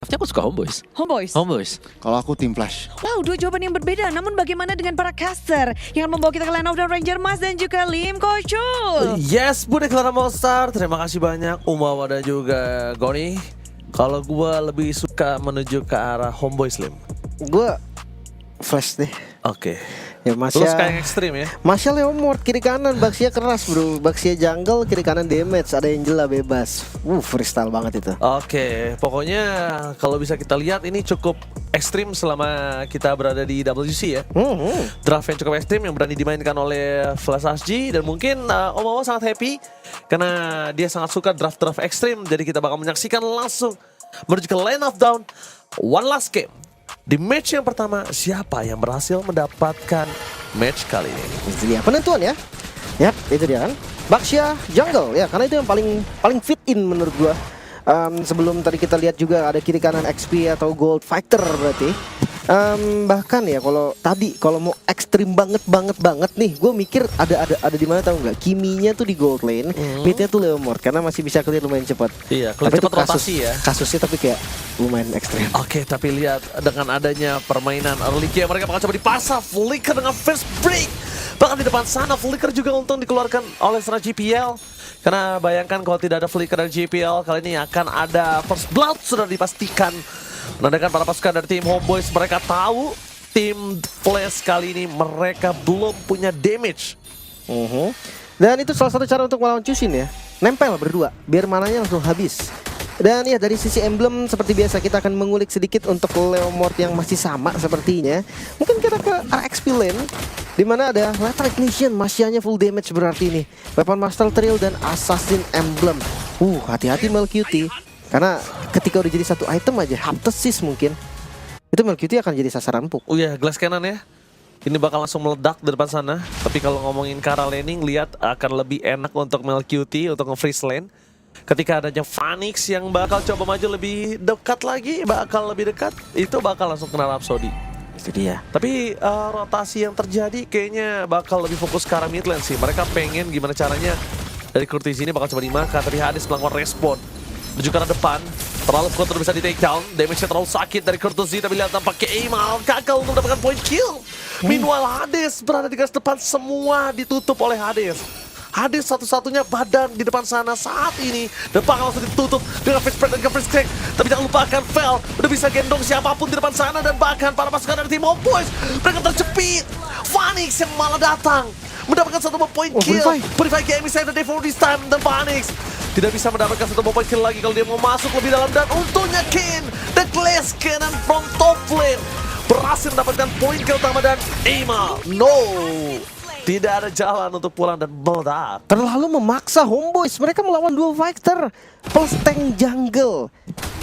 Tapi aku suka Homeboys. Homeboys. Homeboys. Kalau aku tim Flash. Wow, dua jawaban yang berbeda. Namun bagaimana dengan para caster yang membawa kita ke Line of the Ranger Mas dan juga Lim Kochul? Yes, Bude Clara Monster. Terima kasih banyak Umawa dan juga Goni. Kalau gue lebih suka menuju ke arah Homeboys, Lim. Gue Flash deh. Oke. Ya Lu suka Masya. yang ekstrim ya? Masya Leomord kiri kanan, Baxia keras bro. Baxia jungle, kiri kanan damage. Ada Angela bebas. Freestyle banget itu. Oke, pokoknya kalau bisa kita lihat ini cukup ekstrim selama kita berada di WC ya. Draft yang cukup ekstrim yang berani dimainkan oleh Flash HG. Dan mungkin Om Awa sangat happy karena dia sangat suka draft-draft ekstrim. Jadi kita bakal menyaksikan langsung menuju ke Lane of Dawn. One last game. Di match yang pertama, siapa yang berhasil mendapatkan match kali ini? Itu dia penentuan ya. Yap, itu dia kan. Baxia jungle ya, karena itu yang paling fit in menurut gua. Sebelum tadi kita lihat juga ada kiri kanan XP atau Gold Fighter berarti. Bahkan ya kalau mau ekstrim banget nih, gue mikir ada di mana tahu nggak? Kiminya tuh di gold lane, pitnya tuh Leomord karena masih bisa clear lumayan cepat. Iya, Tapi cepat itu rotasi ya. Kasusnya tapi kayak lumayan ekstrim. Oke, tapi lihat dengan adanya permainan early game, mereka bakal coba dipasang Flicker dengan first break. Bahkan di depan sana Flicker juga untung dikeluarkan oleh seorang GPL. Karena bayangkan kalau tidak ada Flicker dari GPL, kali ini akan ada first blood sudah dipastikan. Menandakan para pasukan dari tim Homeboys, mereka tahu tim Flash kali ini mereka belum punya damage. Dan itu salah satu cara untuk melawan Chusin ya. Nempel berdua, biar mananya langsung habis. Dan ya dari sisi emblem seperti biasa kita akan mengulik sedikit untuk Leomord yang masih sama sepertinya. Mungkin kita ke RXP lane di mana ada Lethal Ignition, Masyanya full damage berarti ini. Weapon Master Trill dan Assassin Emblem. Hati-hati Melcuti. Karena ketika udah jadi satu item aja, Haptesis mungkin itu Melcuti akan jadi sasaran empuk. Oh ya, glass cannon ya. Ini bakal langsung meledak di depan sana. Tapi kalau ngomongin ke arah laning, lihat akan lebih enak untuk Melcuti untuk nge-freeze lane. Ketika adanya Phoenix yang bakal coba maju lebih dekat lagi, itu bakal langsung kena Rhapsody. Itu dia. Tapi rotasi yang terjadi kayaknya bakal lebih fokus ke arah mid lane sih. Mereka pengen gimana caranya dari Curtis ini bakal coba dimakan. Tapi Hades melakukan respon menuju ke arah depan. Terlalu kuat bisa di take down. Damage-nya terlalu sakit dari Curtis, tapi lihat tampaknya Aimal gagal untuk mendapatkan point kill. Meanwhile Hades berada di garis depan, semua ditutup oleh Hades. Hades satu-satunya badan di depan sana saat ini. Depan langsung ditutup dengan face break dan face crack. Tapi jangan lupakan Fel udah bisa gendong siapapun di depan sana. Dan bahkan para pasukan dari tim Homeboys mereka terjepit. Phoenix yang malah datang mendapatkan satu point kill. Purify game is the day for this time. Dan Phoenix tidak bisa mendapatkan satu point kill lagi kalau dia mau masuk lebih dalam. Dan untungnya Kin, the glass cannon from top lane, berhasil mendapatkan point kill utama. Dan Aimal, tidak ada jalan untuk pulang dan meledak. Terlalu memaksa Homeboys, mereka melawan dua fighter plus tank jungle.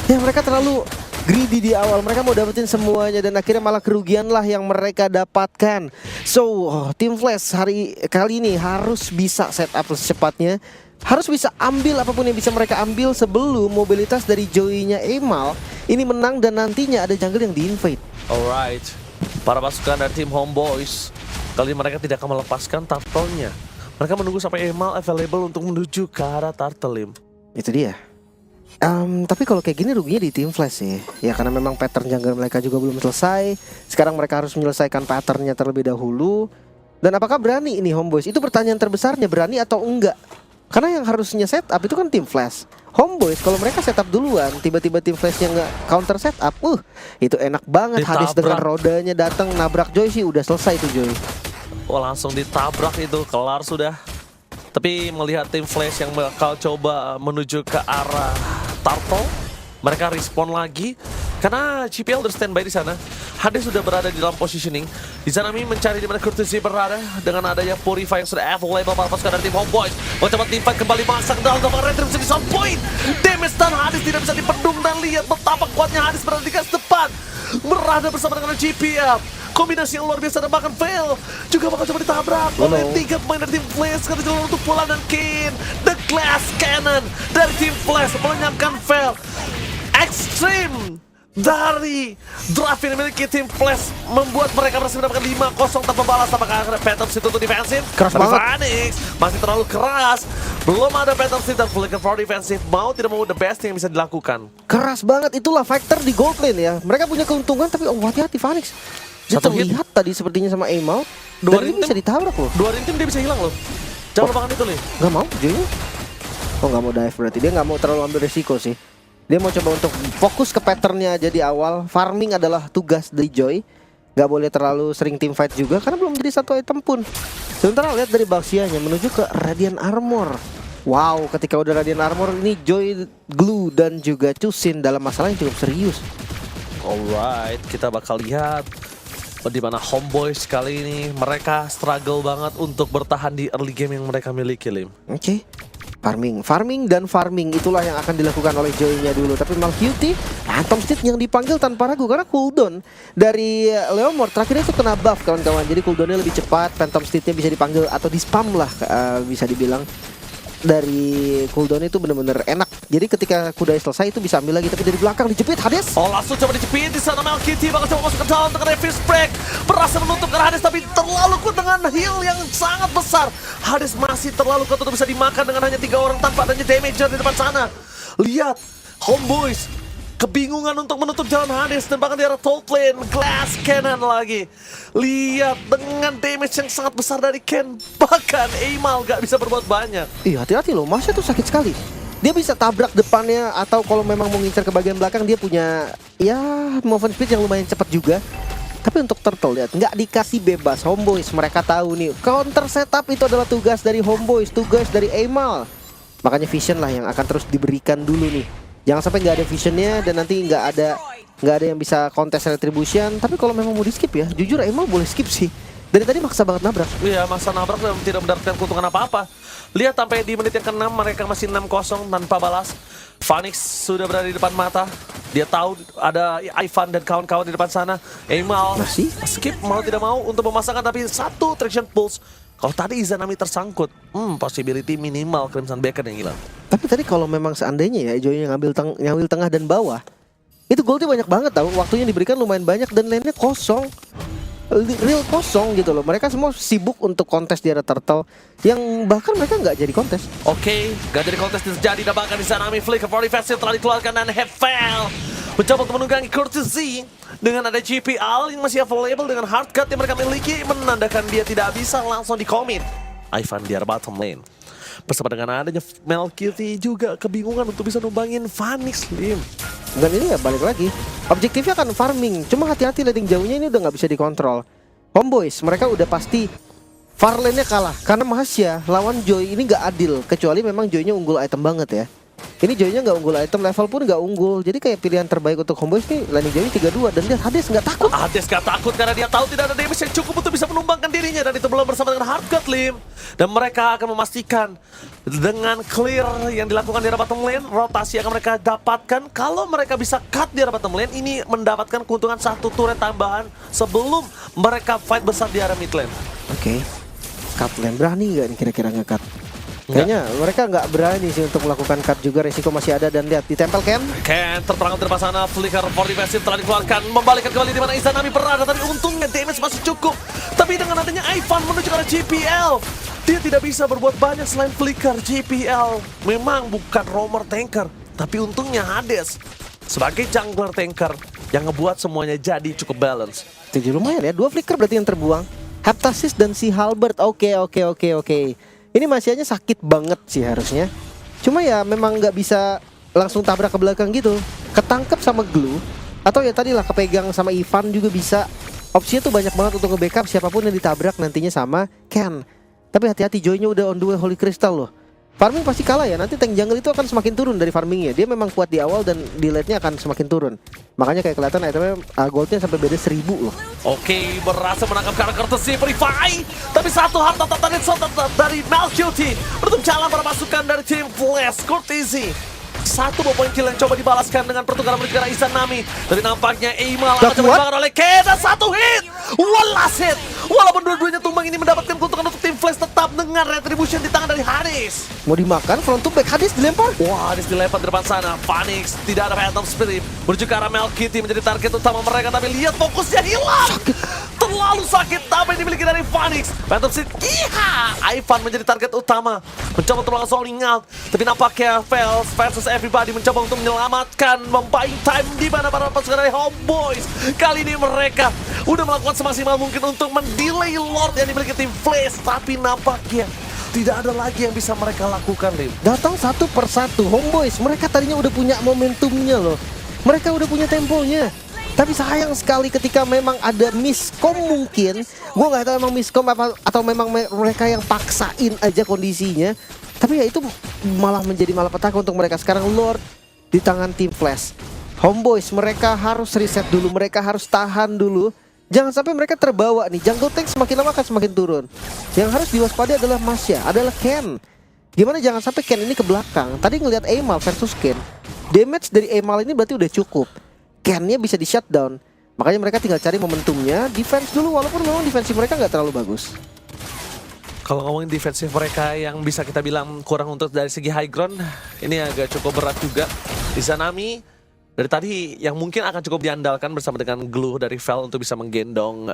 Ya mereka terlalu greedy di awal, mereka mau dapetin semuanya dan akhirnya malah kerugian lah yang mereka dapatkan. So, tim Flash kali ini harus bisa setup secepatnya. Harus bisa ambil apapun yang bisa mereka ambil sebelum mobilitas dari Joey-nya Aimal ini menang dan nantinya ada jungle yang di-invade. Alright, para pasukan dari tim Homeboys kali ini mereka tidak akan melepaskan turtle-nya. Mereka menunggu sampai Aimal available untuk menuju ke arah turtle. Itu dia. Tapi kalau kayak gini ruginya di tim Flash sih. Ya karena memang pattern jungle mereka juga belum selesai. Sekarang mereka harus menyelesaikan patternnya terlebih dahulu. Dan apakah berani ini Homeboys? Itu pertanyaan terbesarnya, berani atau enggak? Karena yang harusnya setup itu kan tim Flash. Homeboys kalau mereka setup duluan, tiba-tiba tim Flashnya nggak counter setup, itu enak banget. Hades dengan rodanya datang nabrak Joy sih udah selesai tuh Joy. Langsung ditabrak itu, kelar sudah. Tapi melihat tim Flash yang bakal coba menuju ke arah Turtle, mereka respon lagi karena GPL udah standby di sana. Hades sudah berada di dalam positioning. Di sana Mi mencari di mana Curtis berada dengan adanya Purify yang sudah available para pasukan dari tim Homeboys. Mencoba tim fight kembali masang dalam retribusi di sound point. Damage dan Hades tidak bisa dipendung dan lihat betapa kuatnya Hades berada di garis depan. Berada bersama dengan GPL. Kombinasi yang luar biasa dan bahkan Fail juga bakal coba ditabrak oleh 3 pemain dari tim Flash. Karena jalan untuk pulang dan Kin, the glass cannon dari tim Flash melenyapkan Fail. Extreme dari draft yang dimiliki tim Flash membuat mereka berhasil mendapatkan 5-0 tanpa balas. Apakah ada Phantom Seed untuk defensif? Keras Tapi banget. Phoenix masih terlalu keras. Belum ada Phantom Seed dan Flicker for defensif. Mau tidak mau the best yang bisa dilakukan. Keras banget, itulah factor di gold lane ya. Mereka punya keuntungan tapi hati-hati Phoenix. Dia Satu hit. terlihat tadi sepertinya sama Aimau. Dua Dan ini rintim. bisa ditabrak loh. Dua rintim dia bisa hilang loh. Jangan lupakan itu nih. Gak mau Joy. Oh gak mau dive berarti. Dia gak mau terlalu ambil resiko sih. Dia mau coba untuk fokus ke patternnya aja di awal. Farming adalah tugas dari Joy. Gak boleh terlalu sering team fight juga karena belum jadi satu item pun. Sementara lihat dari Baxianya menuju ke Radiant Armor. Wow, ketika udah Radiant Armor ini Joy, Glue dan juga Chusin dalam masalah yang cukup serius. Alright, kita bakal lihat di mana Homeboys kali ini mereka struggle banget untuk bertahan di early game yang mereka miliki, Lim. Oke. Farming dan farming itulah yang akan dilakukan oleh Joy-nya dulu. Tapi Malcuti, Phantom Seed yang dipanggil tanpa ragu karena cooldown dari Leomord terakhirnya itu kena buff kawan-kawan. Jadi cooldownnya lebih cepat, Phantom Seed-nya bisa dipanggil atau di spam lah bisa dibilang. Dari cooldown itu bener-bener enak. Jadi ketika kudanya selesai itu bisa ambil lagi. Tapi dari belakang dijepit Hades. Oh, langsung coba dijepit di sana Malkiti bakal coba masuk ke dalam dengan Revis Break. Berhasil menutup ke Hades tapi terlalu kuat dengan heal yang sangat besar. Hades masih terlalu kuat untuk bisa dimakan dengan hanya 3 orang tanpa adanya damager di depan sana. Lihat, Homeboys kebingungan untuk menutup jalan Hades dan bahkan di arah top lane Glass Cannon lagi. Lihat dengan damage yang sangat besar dari Ken, bahkan Aimal gak bisa berbuat banyak. Iya hati-hati loh, Masnya tuh sakit sekali. Dia bisa tabrak depannya atau kalau memang mau ngincar ke bagian belakang dia punya ya movement speed yang lumayan cepat juga. Tapi untuk Turtle lihat nggak dikasih bebas. Homeboys mereka tahu nih counter setup itu adalah tugas dari Homeboys, tugas dari Aimal. Makanya vision lah yang akan terus diberikan dulu nih. Jangan sampai nggak ada visionnya dan nanti nggak ada yang bisa kontes retribution. Tapi kalau memang mau di skip ya, jujur Aimal boleh skip sih. Dari tadi maksa banget nabrak. Iya, maksa nabrak dan tidak mendapatkan keuntungan apa-apa. Lihat sampai di menit yang ke-6 mereka masih 6-0 tanpa balas. Phoenix sudah berada di depan mata. Dia tahu ada Ivan dan kawan-kawan di depan sana. Aimal Masih? skip mau tidak mau untuk memasangkan tapi satu traction pulse. Kalau tadi Izanami tersangkut, possibility minimal Crimson Beacon yang hilang. Tapi tadi kalau memang seandainya ya Joy yang ngambil tengah dan bawah, itu goldnya banyak banget tau. Waktunya diberikan lumayan banyak dan lane-nya kosong. Real kosong gitu loh. Mereka semua sibuk untuk kontes di arah Turtle yang bahkan mereka nggak jadi kontes. Oke, gak jadi kontes terjadi dan bahkan Izanami Flicker for defensive telah dikeluarkan dan Hefel mencoba untuk menunggangi Courtesy dengan ada GPL yang masih available dengan hard cut yang mereka miliki menandakan dia tidak bisa langsung di-commit. Ivan di arah bottom lane. Bersama dengan adanya Malcuti juga kebingungan untuk bisa numbangin Phoenix, Lim. Dan ini ya balik lagi, objektifnya kan farming. Cuma hati-hati landing jauhnya ini udah nggak bisa dikontrol. Homeboys mereka udah pasti far lane-nya kalah karena Masya lawan Joy ini nggak adil. Kecuali memang Joy-nya unggul item banget ya. Ini Joy-nya nggak unggul item, level pun nggak unggul. Jadi kayak pilihan terbaik untuk Homeboys nih landing jauhnya 32. Dan lihat Hades nggak takut. Hades gak takut karena dia tahu tidak ada damage yang cukup untuk bisa menumbangkan dirinya. Dan itu belum bersama dengan hardcut, Lim. Dan mereka akan memastikan dengan clear yang dilakukan di arah bottom lane, rotasi akan mereka dapatkan. Kalau mereka bisa cut di arah bottom lane, ini mendapatkan keuntungan 1 turret tambahan sebelum mereka fight besar di arah mid lane. Oke. Cut lane berani nggak nih kira-kira nge-cut? Kayaknya mereka nggak berani sih untuk melakukan cut juga, resiko masih ada. Dan lihat ditempel Ken. Ken terperangkap di depan sana, Flicker for defensive telah dikeluarkan, membalikkan kembali di mana Izanami berada. Tapi untungnya damage masih cukup. Tapi dengan adanya Ivan menuju ke arah JPL, dia tidak bisa berbuat banyak selain Flicker. JPL memang bukan roamer tanker, tapi untungnya Hades sebagai jungler tanker yang ngebuat semuanya jadi cukup balance. Jadi lumayan ya, 2 flicker berarti yang terbuang. Heptasis dan si Halberd. Oke. Ini Masianya sakit banget sih harusnya. Cuma ya memang nggak bisa langsung tabrak ke belakang gitu. Ketangkep sama Glue. Atau ya tadi lah kepegang sama Ivan juga bisa. Opsinya tuh banyak banget untuk nge-backup siapapun yang ditabrak nantinya sama Ken. Tapi hati-hati Joy-nya udah on the way Holy Crystal loh. Farming pasti kalah ya, nanti tank jungle itu akan semakin turun dari farmingnya. Dia memang kuat di awal dan di late-nya akan semakin turun. Makanya kayak kelihatan itemnya goldnya sampai beda 1000 loh. Oke, berhasil menangkap karakter Courtesy Purify. Tapi satu harta tatanin dari Malcuti menutup jalan para pasukan dari tim Flash. Courtesy 1 poin kill yang coba dibalaskan dengan pertukaran menuju ke arah Izanami. Dari nampaknya Aimal akan coba dibangun oleh Ken dan 1 hit. One last hit Walaupun dua-duanya tumbang ini mendapatkan keuntungan untuk tim Flash tetap dengan retribution di tangan dari Hades. Mau dimakan front to back, Hades dilempar. Wah, Hades dilempar di depan sana. Phoenix tidak ada Phantom Spirit. Menuju ke arah Melkity menjadi target utama mereka. Tapi lihat fokusnya hilang. Terlalu sakit apa yang dimiliki dari Phoenix. Phantom Spirit, Ivan menjadi target utama. Mencoba untuk melakukan zoning out. Tapi nampaknya Fails versus everybody mencoba untuk menyelamatkan. Membuying time di mana para pasukan dari Homeboys. Kali ini mereka udah melakukan semaksimal mungkin untuk mendelay Lord yang dimiliki tim Flash. Tapi nampaknya tidak ada lagi yang bisa mereka lakukan, Lim. Datang satu persatu Homeboys, mereka tadinya udah punya momentumnya loh. Mereka udah punya temponya. Tapi sayang sekali ketika memang ada miskom mungkin. Gue gak tahu emang miskom apa atau memang mereka yang paksain aja kondisinya. Tapi ya itu malah menjadi malapetaka untuk mereka. Sekarang Lord di tangan tim Flash. Homeboys mereka harus reset dulu, mereka harus tahan dulu. Jangan sampai mereka terbawa nih. Jungle Tank semakin lama akan semakin turun. Yang harus diwaspadai adalah Masya, adalah Ken. Gimana jangan sampai Ken ini ke belakang. Tadi ngelihat Amal versus Ken, damage dari Amal ini berarti udah cukup. Ken-nya bisa di shutdown. Makanya mereka tinggal cari momentumnya. Defense dulu, walaupun memang defensi mereka nggak terlalu bagus. Kalau ngomongin defensif mereka yang bisa kita bilang kurang untuk dari segi high ground, ini agak cukup berat juga. Izanami dari tadi yang mungkin akan cukup diandalkan bersama dengan Glue dari Vel untuk bisa menggendong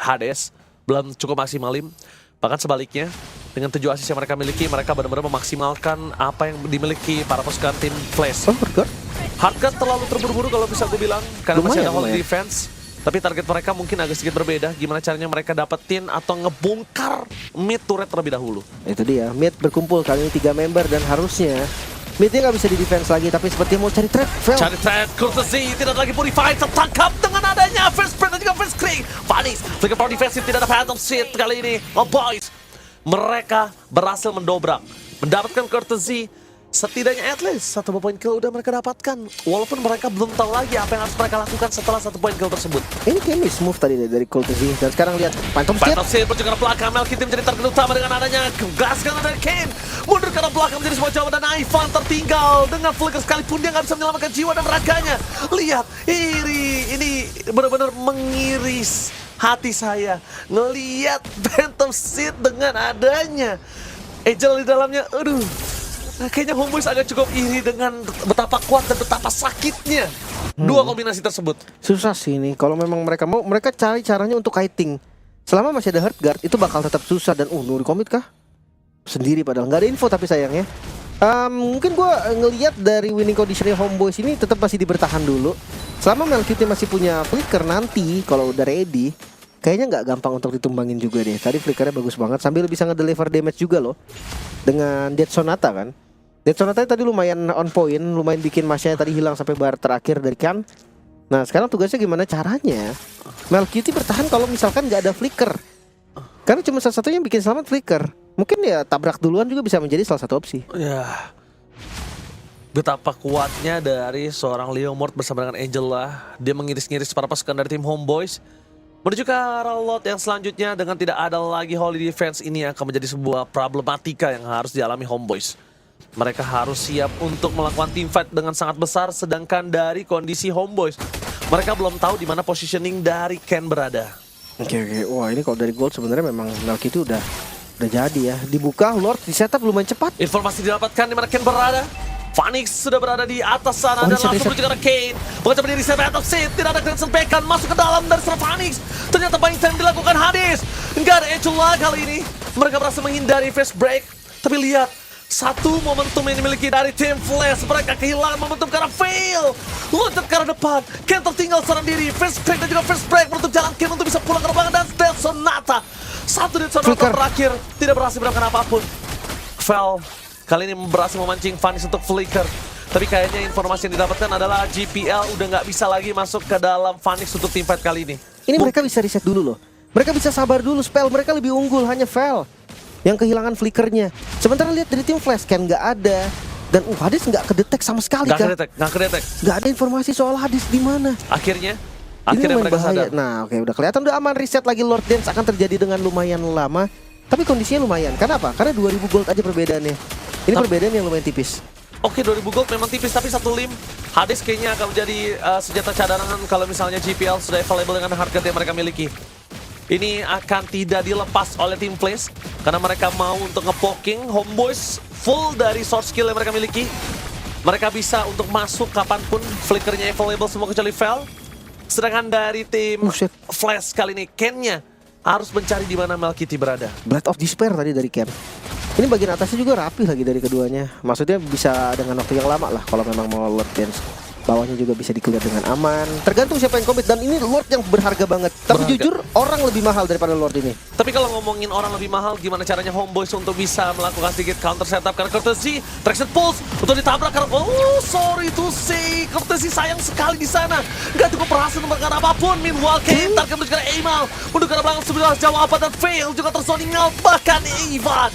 Hades, belum cukup maksimal, Lim. Bahkan sebaliknya, dengan 7 assist yang mereka miliki, mereka benar-benar memaksimalkan apa yang dimiliki para pasukan tim Flash. Oh, Hardcore? Hardcore terlalu terburu-buru kalau bisa gue bilang, karena masih ada hold Lumayan. defense. Tapi target mereka mungkin agak sedikit berbeda. Gimana caranya mereka dapetin atau ngebongkar mid turret terlebih dahulu. Itu dia, mid berkumpul kali ini 3 member dan harusnya midnya nggak bisa di defense lagi, tapi sepertinya mau cari trap. Vel. Cari trade, Courtesy tidak lagi purified, tertangkap dengan adanya first sprint dan juga first screen. Phoenix, flicker power defensive, tidak ada Phantom Seed kali ini. Oh boys, mereka berhasil mendobrak, mendapatkan Courtesy. Setidaknya at least 1 point kill udah mereka dapatkan. Walaupun mereka belum tahu lagi apa yang harus mereka lakukan setelah 1 point kill tersebut. Ini kayak miss-move tadi dari Courtesy. Dan sekarang lihat Phantom Seed. Phantom Seed berjaga ke belakang, Melkity menjadi target utama dengan adanya gas kanan dari Kane. Mundur ke arah belakang menjadi sebuah jawaban dan Ivan tertinggal dengan flicker sekalipun dia nggak bisa menyelamatkan jiwa dan raganya. Lihat, ini benar-benar mengiris hati saya ngelihat Phantom Seed dengan adanya Angel di dalamnya. Aduh, kayaknya Homeboys agak cukup iri dengan betapa kuat dan betapa sakitnya dua kombinasi tersebut. Susah sih ini. Kalau memang mereka mau, mereka cari caranya untuk kiting. Selama masih ada hard guard, itu bakal tetap susah. Dan nuri komit kah? Sendiri padahal. Nggak ada info tapi sayangnya. Mungkin gua ngelihat dari winning conditionnya Homeboys ini tetap masih dibertahan dulu. Selama Melkity masih punya flicker nanti, kalau udah ready, kayaknya nggak gampang untuk ditumbangin juga deh. Tadi flickernya bagus banget, sambil bisa ngedeliver damage juga loh. Dengan Dead Sonata kan. Dead Sonata tadi lumayan on point, lumayan bikin Masya tadi hilang sampai bar terakhir dari Kan. Nah sekarang tugasnya gimana caranya Melkity bertahan kalau misalkan nggak ada flicker. Karena cuma satu-satunya yang bikin selamat flicker. Mungkin ya tabrak duluan juga bisa menjadi salah satu opsi. Ya, betapa kuatnya dari seorang Leomord bersama dengan Angela. Dia mengiris-ngiris para pasukan dari tim Homeboys menuju ke arah lot yang selanjutnya. Dengan tidak ada lagi Holy Defense, ini akan menjadi sebuah problematika yang harus dialami Homeboys. Mereka harus siap untuk melakukan team fight dengan sangat besar. Sedangkan dari kondisi Homeboys, mereka belum tahu di mana positioning dari Ken berada. Oke. Wah ini kalau dari gold sebenarnya memang Melkity udah jadi ya. Dibuka Lord di setup lumayan cepat. Informasi didapatkan di mana Ken berada. Phoenix sudah berada di atas sana dan langsung menuju ke arah Kane. Mencoba diri reset Phantom Seed, tidak ada Crimson Pekan masuk ke dalam dari serang Phoenix. Ternyata buying time dilakukan Hades. Enggak ada Angela kali ini. Mereka berhasil menghindari first break. Tapi lihat, satu momentum yang dimiliki dari tim Flash. Mereka kehilangan momentum karena fail. Loncat ke arah depan, Ken tertinggal seorang diri. First break dan juga first break menutup jalan Ken untuk bisa pulang ke lapangan. Dan Dead Sonata, satu Dead Sonata terakhir tidak berhasil melakukan apapun. Vel kali ini berhasil memancing Phoenix untuk flicker. Tapi kayaknya informasi yang didapatkan adalah GPL udah nggak bisa lagi masuk ke dalam Phoenix untuk team fight kali ini. Ini mereka bisa reset dulu loh. Mereka bisa sabar dulu, spell mereka lebih unggul, hanya Vel yang kehilangan flickernya. Sementara lihat dari tim Flash Ken nggak ada. Dan Hades nggak kedetek sama sekali kan? Nggak kedetek. Nggak ada informasi soal Hades di mana. Akhirnya Ini mereka bahaya. sadar. Nah oke udah kelihatan udah aman. Reset lagi Lord Dance akan terjadi dengan lumayan lama. Tapi kondisinya lumayan. Kenapa? Karena 2000 gold aja perbedaannya. Ini perbedaan yang lumayan tipis. Oke, 2000 gold memang tipis, tapi satu lim Hades kayaknya akan menjadi senjata cadangan kalau misalnya GPL sudah available dengan harga yang mereka miliki. ini akan tidak dilepas oleh tim Flash karena mereka mau untuk ngepoking. Homeboys full dari source skill yang mereka miliki. Mereka bisa untuk masuk kapanpun, flickernya available semua kecuali Fel. Sedangkan dari tim Shit. Flash kali ini, Ken-nya harus mencari di mana Melkity berada. Blade of Despair tadi dari Ken. Ini bagian atasnya juga rapi lagi dari keduanya. Maksudnya bisa dengan waktu yang lama lah kalau memang mau Lord Dance. Bawahnya juga bisa di-clear dengan aman. Tergantung siapa yang komit. Dan ini Lord yang berharga banget. Tapi Berharga. jujur, orang lebih mahal daripada Lord ini. Tapi kalau ngomongin orang lebih mahal, gimana caranya Homeboys untuk bisa melakukan sedikit counter setup? Karena Courtesy, Traction Pulse untuk ditabrak karena sorry to say, Courtesy sayang sekali di sana. Gak cukup berhasil memberikan apapun. Meanwhile, Kane target menuju ke Aimal, menuju ke belakang sebelah jauh apa dan fail juga terzoning out. Bahkan Ivan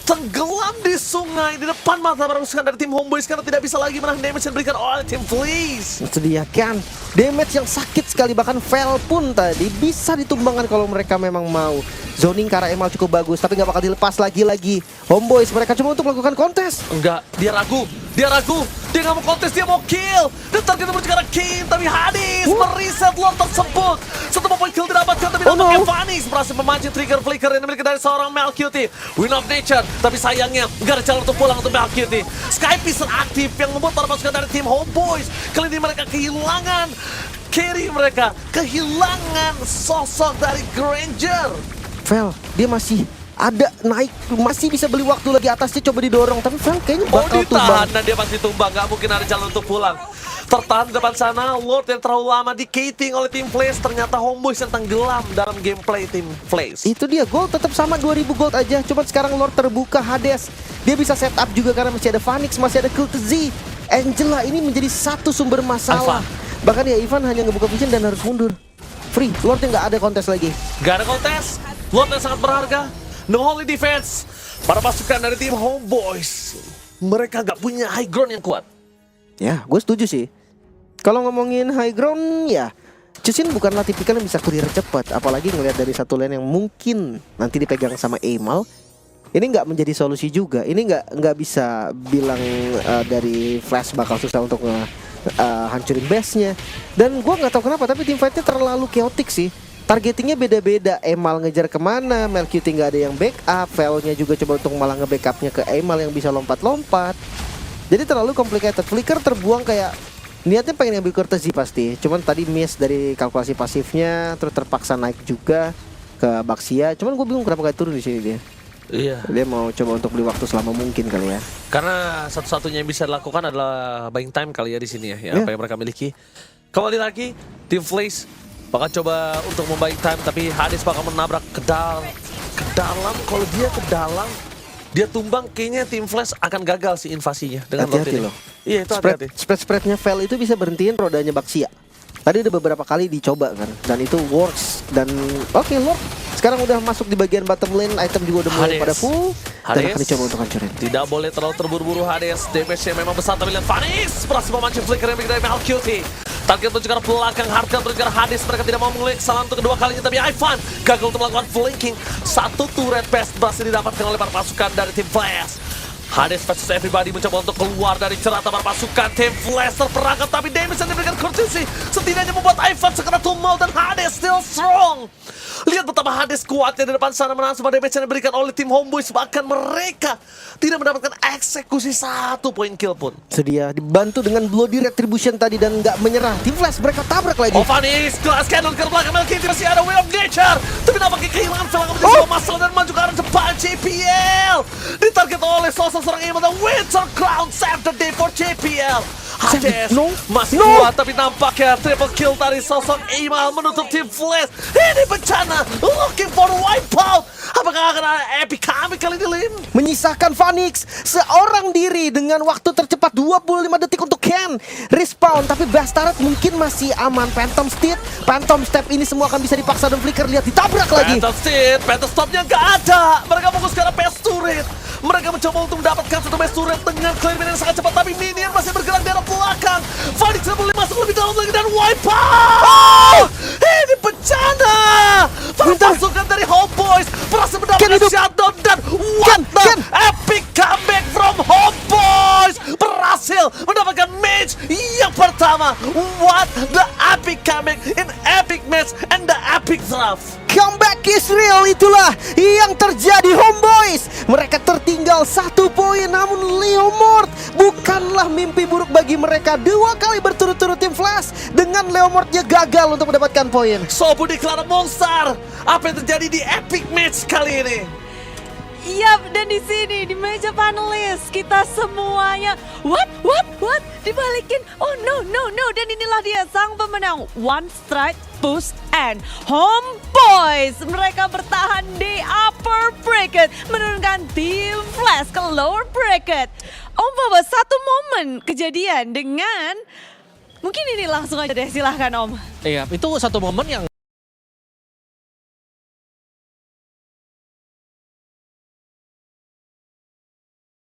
tenggelam di sungai di depan mata para pasukan dari tim Homeboys karena tidak bisa lagi menahan damage yang diberikan oleh tim Flash. Itu dia kan. Damage yang sakit sekali. Bahkan Fel pun tadi bisa ditumbangkan kalau mereka memang mau. Zoning Kara Emal cukup bagus, tapi nggak bakal dilepas lagi-lagi. Homeboys mereka cuma untuk melakukan kontes. Enggak, dia ragu, dia nggak mau kontes, dia mau kill. Dan target menuju ke arah King, tapi Hades mereset Lord tersebut. Satu poin kill didapatkan, tapi nampaknya Vanix berhasil memancing trigger flicker yang dimiliki dari seorang Melkity. Win of Nature, tapi sayangnya nggak ada jalan untuk pulang untuk Melkity. Sky Piston aktif yang membuat para pasukan dari tim Homeboys kali ini mereka kehilangan carry mereka, kehilangan sosok dari Granger. Fel, dia masih ada naik, masih bisa beli waktu lagi atasnya, coba didorong. Tapi Fel kayaknya bakal ditahan tumbang. dan dia pasti tumbang, nggak mungkin ada jalan untuk pulang. Tertahan di depan sana, Lord yang terlalu lama di-gating oleh tim Flash. Ternyata Homeboys yang tenggelam dalam gameplay tim Flash. Itu dia, gold tetap sama 2000 gold aja. Cuman sekarang Lord terbuka Hades. Dia bisa setup juga karena masih ada Vanix, masih ada Courtesy. Angela ini menjadi satu sumber masalah. Bahkan ya Ivan hanya ngebuka vision dan harus mundur. Free, Lord yang nggak ada kontes lagi. Gak ada kontes, Lord yang sangat berharga. No holy defense. Para pasukan dari tim Homeboys, mereka gak punya high ground yang kuat. Ya, gue setuju sih. Kalau ngomongin high ground, ya Chusin bukanlah tipikal yang bisa kurir cepat. Apalagi ngelihat dari satu lane yang mungkin nanti dipegang sama Aimal. Ini nggak menjadi solusi juga. Ini nggak bisa bilang dari Flash bakal susah untuk hancurin base-nya. Dan gue nggak tahu kenapa, tapi team fight-nya terlalu chaotic sih. Targetingnya beda-beda. Aimal ngejar kemana, Melkity nggak ada yang backup. Vel-nya juga coba untuk malah nge-backupnya ke Aimal yang bisa lompat-lompat. Jadi terlalu complicated. Flicker terbuang kayak niatnya pengen ngambil Courtesy pasti. Cuman tadi miss dari kalkulasi pasifnya, terus terpaksa naik juga ke Baxia. Cuman gue bingung kenapa gak turun di sini dia. Iya. Dia mau coba untuk beli waktu selama mungkin kali ya. Karena satu-satunya yang bisa dilakukan adalah buying time kali ya di sini ya, apa yang mereka miliki. Kembali lagi, tim Flash bakal coba untuk membuying time, tapi Hades bakal menabrak ke dalam. Kalau dia ke dalam, dia tumbang, kayaknya tim Flash akan gagal sih invasinya dengan Hati-hati Lord ini. loh. Iya itu hati-hati. Spread-spreadnya Vel itu bisa berhentiin rodanya Baxia. Tadi ada beberapa kali dicoba kan, dan itu works. Dan oke, Lord sekarang udah masuk di bagian bottom lane, item juga udah mulai pada full. Dan akan dicoba untuk hancurin. Tidak boleh terlalu terburu-buru Hades. Damage-nya memang besar, tapi lihat Vanix berhasil memancing flicker yang dari Melkity. Target menuju ke arah belakang, Hardcore menuju ke arah Hades. Mereka tidak mau mengulik kesalahan untuk kedua kalinya, tapi Ivan gagal untuk melakukan flanking. Satu turret best berhasil didapatkan oleh para pasukan dari tim Flash. Hades versus everybody mencoba untuk keluar dari cerata para pasukan tim Flash terperangkap, tapi damage yang diberikan Courtesy setidaknya membuat Ivan sekena tumbal dan Hades still strong. Lihat betapa Hades kuatnya di depan sana menahan semua damage yang diberikan oleh tim Homeboys. Bahkan mereka tidak mendapatkan eksekusi satu poin kill pun. Sedia dibantu dengan Bloody Retribution tadi dan nggak menyerah. Tim Flash mereka tabrak lagi. Vanix, glass cannon ke belakang Melkity, masih ada Way of Nature. Tapi nampaknya kehilangan Fel menjadi sebuah masalah dan maju ke arah depan JPL. Ditarget oleh seorang Aimal dan Winter Crown save the day for JPL. Hades masih kuat, tapi nampaknya triple kill dari sosok Aimal menutup tim Flash. Ini bencana, looking for wipeout. Apakah akan ada epic comeback kali ini, Lim? Menyisakan Vanix seorang diri dengan waktu tercepat 25 detik untuk Ken respawn, tapi Bastard mungkin masih aman. Phantom Step ini semua akan bisa dipaksa dan Flicker lihat ditabrak lagi. Phantom Stopnya nggak ada. Mereka fokus ke arah base turret. Mereka mencoba untuk mendapatkan satu base turret dengan clearment yang sangat cepat, tapi minion masih bergerak di arah belakang. Vanix boleh masuk lebih dalam lagi dan wipeout. Ini bencana. Pasukan dari Homeboys berhasil mendapatkan shutdown dan what the epic comeback from Homeboys. Berhasil mendapatkan match yang pertama. What the epic comeback in epic match and the epic epic draft. Comeback is real, itulah yang terjadi Homeboys. Mereka tertinggal 1 poin, namun Leomord bukanlah mimpi buruk bagi mereka. 2 kali berturut-turut tim Flash dengan Leomordnya gagal untuk mendapatkan poin. Sobu declare monster. Apa yang terjadi di epic match kali ini? Yap, dan di sini di meja panelis kita semuanya what dibalikin. Oh no, dan inilah dia sang pemenang One Strike Push and Homeboys. Mereka bertahan di upper bracket menurunkan tim Flash ke lower bracket. Om Baba, satu momen kejadian dengan mungkin ini langsung aja deh, silahkan Om. Iya, itu satu momen yang